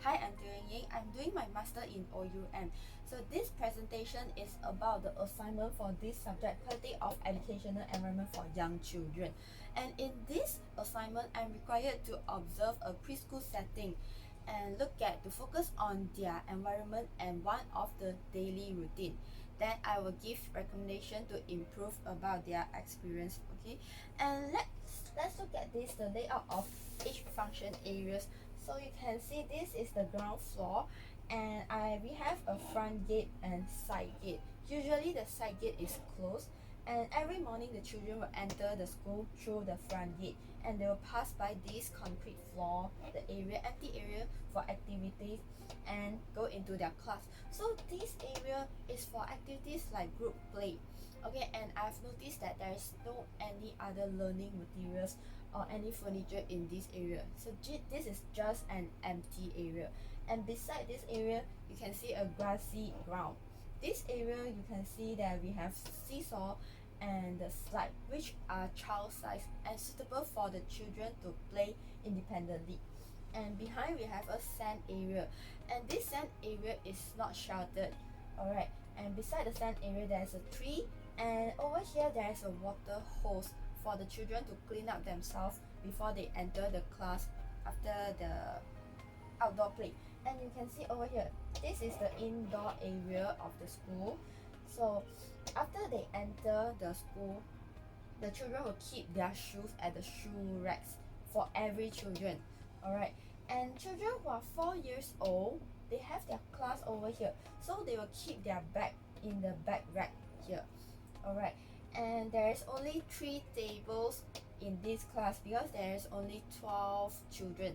Hi, I'm Yeng. I'm doing my master in OUM. So this presentation is about the assignment for this subject, quality of educational environment for young children. And in this assignment, I'm required to observe a preschool setting and to focus on their environment and one of the daily routine. Then I will give recommendation to improve about their experience. Okay, and let's look at this, the layout of each function areas. So you can see this is the ground floor, and we have a front gate and side gate. Usually the side gate is closed, and every morning the children will enter the school through the front gate, and they will pass by this concrete floor, the empty area for activities, and go into their class. So this area is for activities like group play. Okay, and I've noticed that there is no any other learning materials or any furniture in this area. So this is just an empty area. And beside this area, you can see a grassy ground. This area, you can see that we have seesaw and the slide, which are child size and suitable for the children to play independently. And behind we have a sand area, and this sand area is not sheltered. Alright, and beside the sand area there's a tree, and over here there's a water hose for the children to clean up themselves before they enter the class after the outdoor play. And you can see over here, this is the indoor area of the school. So after they enter the school, the children will keep their shoes at the shoe racks for every children. Alright, and children who are 4 years old, they have their class over here, so they will keep their bag in the bag rack here. Alright, and there is only 3 tables in this class because there is only 12 children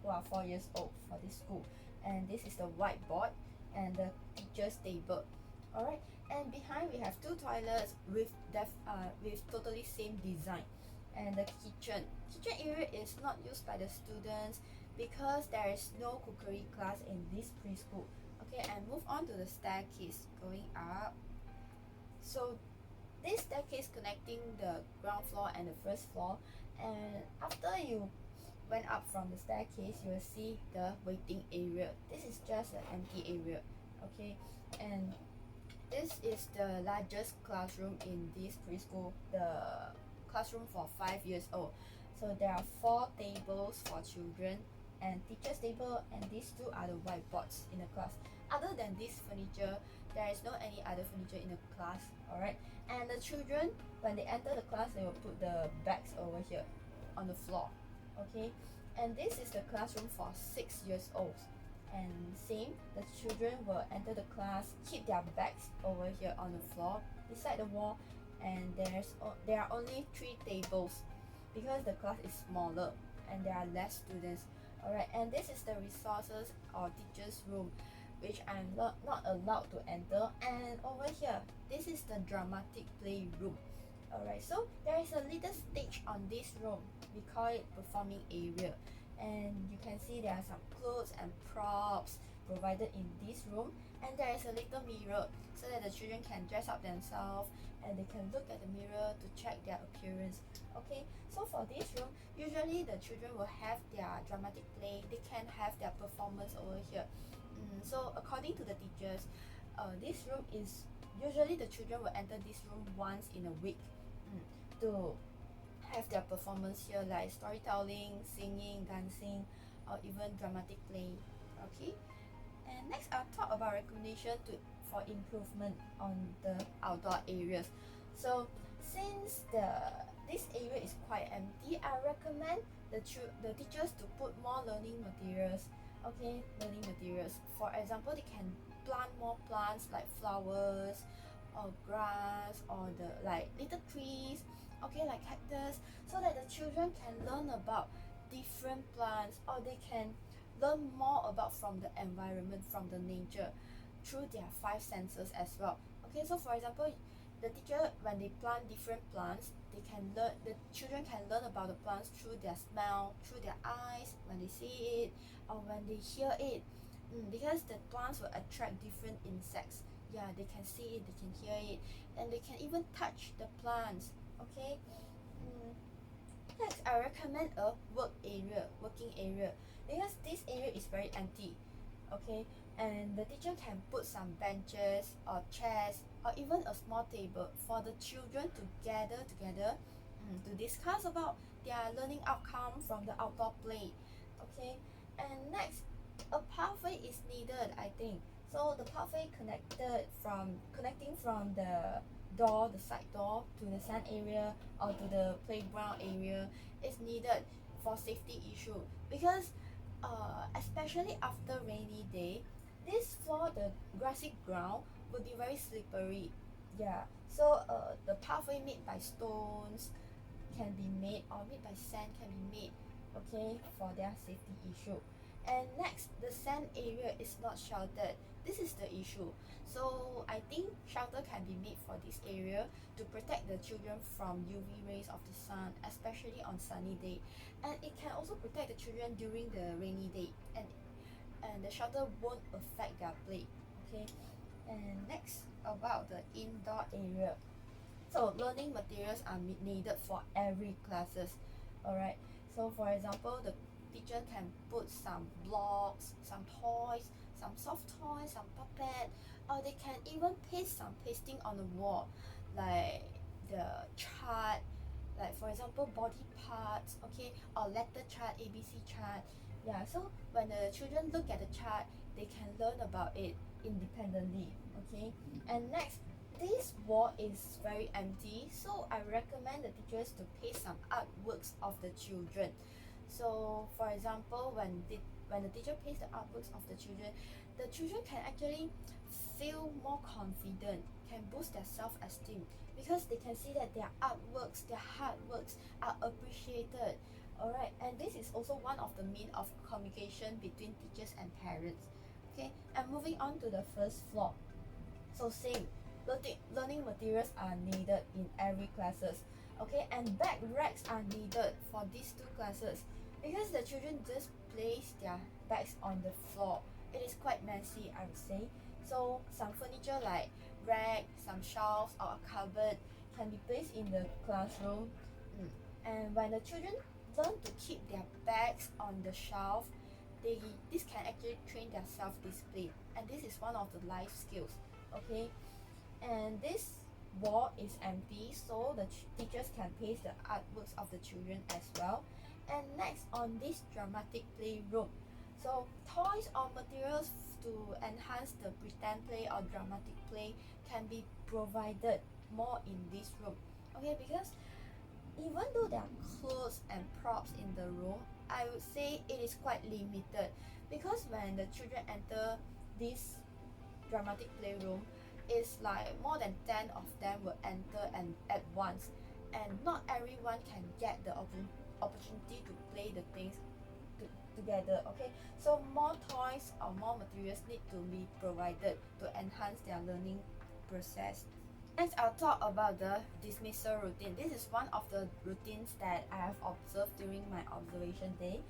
who are 4 years old for this school. And this is the whiteboard and the teacher's table. Alright, and behind we have 2 toilets with totally same design. And the kitchen area is not used by the students because there is no cookery class in this preschool. Okay, and move on to the staircase going up. So this staircase connecting the ground floor and the first floor, and after you went up from the staircase, you will see the waiting area. This is just an empty area. Okay, and this is the largest classroom in this preschool, the classroom for 5 years old. So there are 4 tables for children and teacher's table, and these 2 are the whiteboards in the class. Other than this furniture, there is no any other furniture in the class. Alright, and the children, when they enter the class, they will put the bags over here on the floor. Okay, and this is the classroom for 6 years old, and same, the children will enter the class, keep their bags over here on the floor beside the wall, and there are only 3 tables because the class is smaller and there are less students. Alright, and this is the resources or teacher's room, which I'm not allowed to enter. And over here, this is the dramatic playroom. Alright, so there is a little stage on this room. We call it performing area, and you can see there are some clothes and props provided in this room, and there is a little mirror so that the children can dress up themselves and they can look at the mirror to check their appearance. Okay, so for this room, usually the children will have their dramatic play, they can have their performance over here. So according to the teachers, this room is usually the children will enter this room once in a week to have their performance here, like storytelling, singing, dancing, or even dramatic play. Okay, and next I'll talk about recommendation for improvement on the outdoor areas. So since this area is quite empty, I recommend the teachers to put more learning materials. Okay, learning materials, for example, they can plant more plants like flowers or grass or the like little trees, okay, like cactus, so that the children can learn about different plants, or they can learn more about from the environment, from the nature, through their 5 senses as well. Okay, so for example, the teacher, when they plant different plants, the children can learn about the plants through their smell, through their eyes when they see it, or when they hear it. Because the plants will attract different insects. Yeah, they can see it, they can hear it, and they can even touch the plants. Okay, Next, I recommend a working area, because this area is very empty. Okay, and the teacher can put some benches or chairs or even a small table for the children to gather together, to discuss about their learning outcome from the outdoor play. Okay, and next, a pathway is needed, I think. So the pathway connecting from the door, the side door, to the sand area or to the playground area is needed for safety issue, because especially after rainy day, this floor, the grassy ground, will be very slippery. Yeah, so the pathway made by stones can be made, or made by sand can be made, okay, for their safety issue. And next, the sand area is not sheltered. This is the issue. So I think shelter can be made for this area to protect the children from UV rays of the sun, especially on sunny day. And it can also protect the children during the rainy day, and the shelter won't affect their play. Okay. And next, about the indoor area. So learning materials are needed for every classes. Alright, so for example, the teacher can put some blocks, some toys, some soft toys, some puppet, or they can even paste some pasting on the wall, like the chart, like for example body parts, okay, or letter chart, ABC chart. Yeah, so when the children look at the chart, they can learn about it independently. Okay, and next, this wall is very empty, so I recommend the teachers to paste some artworks of the children. So for example, when the teacher pastes the artworks of the children can actually feel more confident, can boost their self-esteem, because they can see that their artworks, their hard works are appreciated. Alright, and this is also one of the means of communication between teachers and parents. Okay, and moving on to the first floor. So same, learning materials are needed in every classes. Okay, and bag racks are needed for these two classes, because the children just place their bags on the floor. It is quite messy, I would say. So some furniture like rack, some shelves or a cupboard can be placed in the classroom. And when the children learn to keep their bags on the shelf, this can actually train their self-discipline, and this is one of the life skills. Okay, and this wall is empty, so the teachers can paste the artworks of the children as well. And next, on this dramatic playroom, so toys or materials to enhance the pretend play or dramatic play can be provided more in this room. Okay, because even though there are clothes and props in the room, I would say it is quite limited, because when the children enter this dramatic playroom, it's like more than 10 of them will enter and at once, and not everyone can get the opportunity to play the things together. Okay, so more toys or more materials need to be provided to enhance their learning process. Next, I'll talk about the dismissal routine. This is one of the routines that I have observed during my observation day.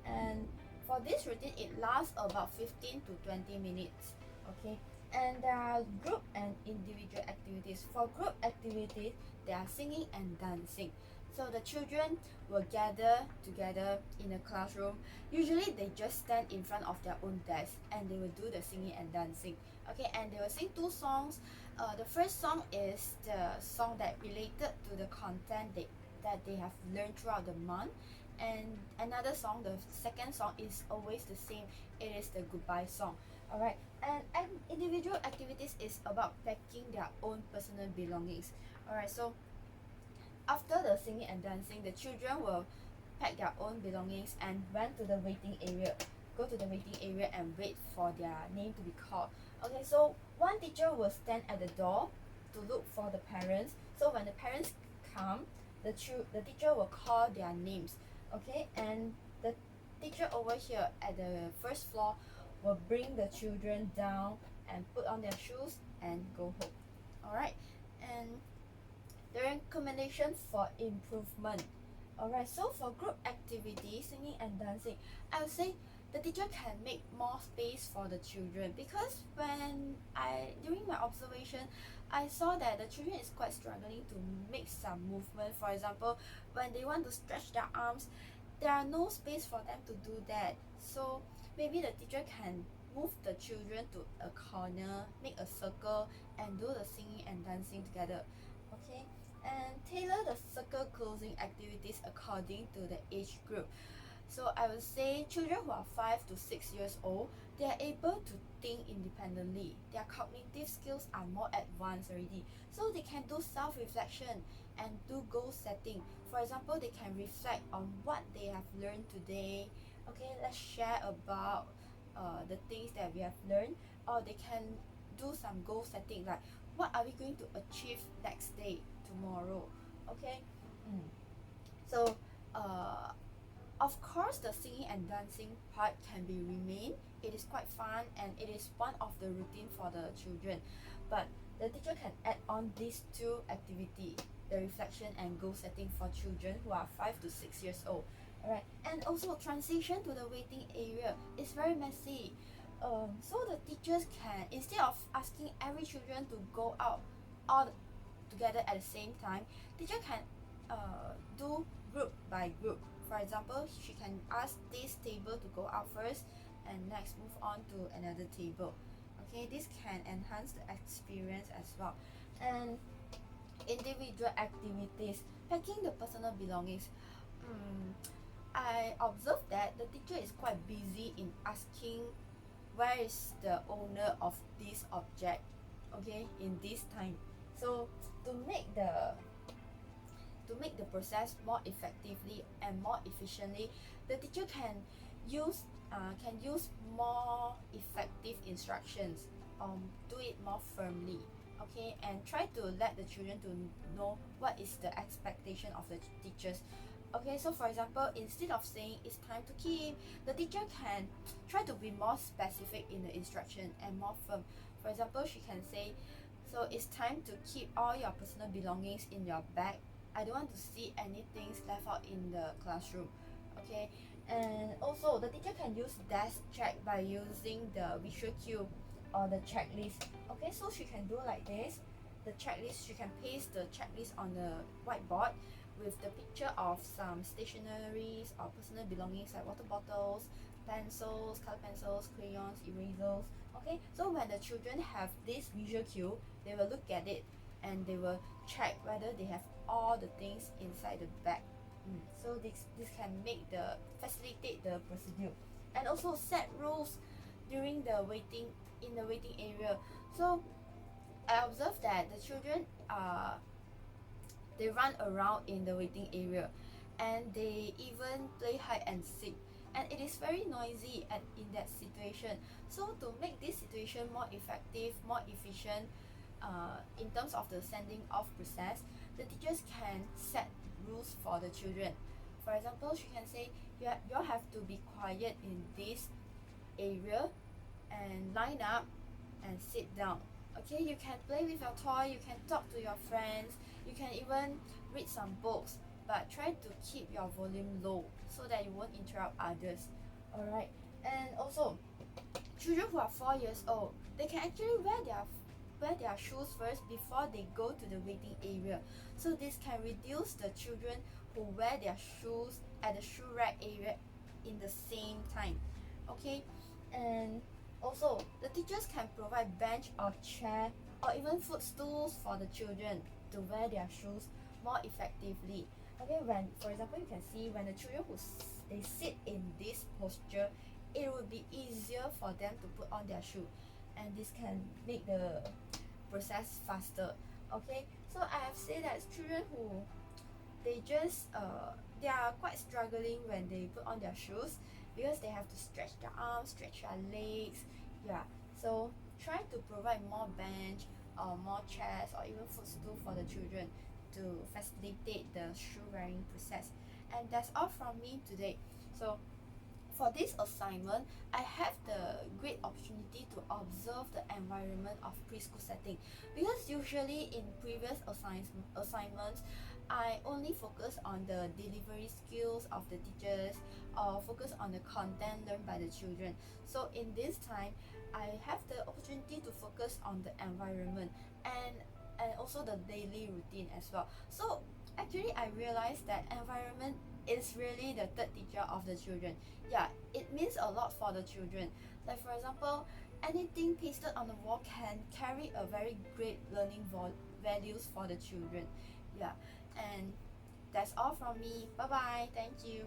And for this routine, it lasts about 15 to 20 minutes. Okay, and there are group and individual activities. For group activities, there are singing and dancing. So the children will gather together in a classroom. Usually they just stand in front of their own desk and they will do the singing and dancing. Okay, and they will sing two songs. The first song is the song that related to the content that they have learned throughout the month. And another song, the second song, is always the same. It is the goodbye song. Alright, and individual activities is about packing their own personal belongings. Alright, so after the singing and dancing, the children will pack their own belongings and went to the waiting area. Go to the waiting area and wait for their name to be called. Okay, so one teacher will stand at the door to look for the parents. So when the parents come, the teacher will call their names. Okay, and the teacher over here at the first floor will bring the children down and put on their shoes and go home. Alright, and the recommendation for improvement. Alright, so for group activities, singing and dancing, I would say the teacher can make more space for the children, because when I during my observation I saw that the children is quite struggling to make some movement. For example, when they want to stretch their arms, there are no space for them to do that. So maybe the teacher can move the children to a corner, make a circle, and do the singing and dancing together. Okay, and tailor the circle closing activities according to the age group. So I would say children who are 5 to 6 years old, they are able to think independently. Their cognitive skills are more advanced already. So they can do self-reflection and do goal setting. For example, they can reflect on what they have learned today. Okay, let's share about the things that we have learned, or they can do some goal setting, like what are we going to achieve next day, tomorrow. Okay. mm. So uh, of course, the singing and dancing part can be remain. It is quite fun and it is one of the routine for the children. But the teacher can add on these two activity, the reflection and goal setting for children who are 5 to 6 years old. Alright, and also transition to the waiting area is very messy. So the teachers can, instead of asking every children to go out all together at the same time, teacher can do group by group. For example, she can ask this table to go out first and next move on to another table. Okay, this can enhance the experience as well. And individual activities, packing the personal belongings. mm, I observed that the teacher is quite busy in asking where is the owner of this object, okay, in this time. So to make the process more effectively and more efficiently, the teacher can use more effective instructions, do it more firmly, okay, and try to let the children to know what is the expectation of the teachers. Okay, so for example, instead of saying it's time to keep, the teacher can try to be more specific in the instruction and more firm. For example, she can say, so it's time to keep all your personal belongings in your bag. I don't want to see anything left out in the classroom. Okay, and also the teacher can use desk check by using the visual cue or the checklist. Okay, so she can do like this. The checklist, she can paste the checklist on the whiteboard with the picture of some stationaries or personal belongings like water bottles, pencils, color pencils, crayons, erasers. Okay, so when the children have this visual cue, they will look at it and they will check whether they have all the things inside the bag. So this can make the facilitate the procedure, and also set rules during the waiting in the waiting area. So I observed that the children they run around in the waiting area, and they even play hide and seek, and it is very noisy and in that situation. So to make this situation more effective, more efficient, in terms of the sending off process, the teachers can set rules for the children. For example, she can say you all have to be quiet in this area and line up and sit down. Okay, you can play with your toy, you can talk to your friends, you can even read some books, but try to keep your volume low so that you won't interrupt others. Alright, and also children who are 4 years old, they can actually wear their shoes first before they go to the waiting area. So this can reduce the children who wear their shoes at the shoe rack area in the same time. Okay, and also the teachers can provide bench or chair or even footstools for the children to wear their shoes more effectively. Okay, when for example you can see when the children they sit in this posture, it would be easier for them to put on their shoe, and this can make the process faster. Okay, so I have said that children who they are quite struggling when they put on their shoes because they have to stretch their arms, stretch their legs. Yeah, so try to provide more bench or more chairs or even footstool for the children to facilitate the shoe wearing process. And that's all from me today. So for this assignment, I have the great opportunity to observe the environment of preschool setting, because usually in previous assignments, I only focus on the delivery skills of the teachers or focus on the content learned by the children. So in this time, I have the opportunity to focus on the environment and also the daily routine as well. So actually I realized that environment is really the third teacher of the children. Yeah, it means a lot for the children. Like for example, anything pasted on the wall can carry a very great learning values for the children. Yeah, and that's all from me. Bye bye. Thank you.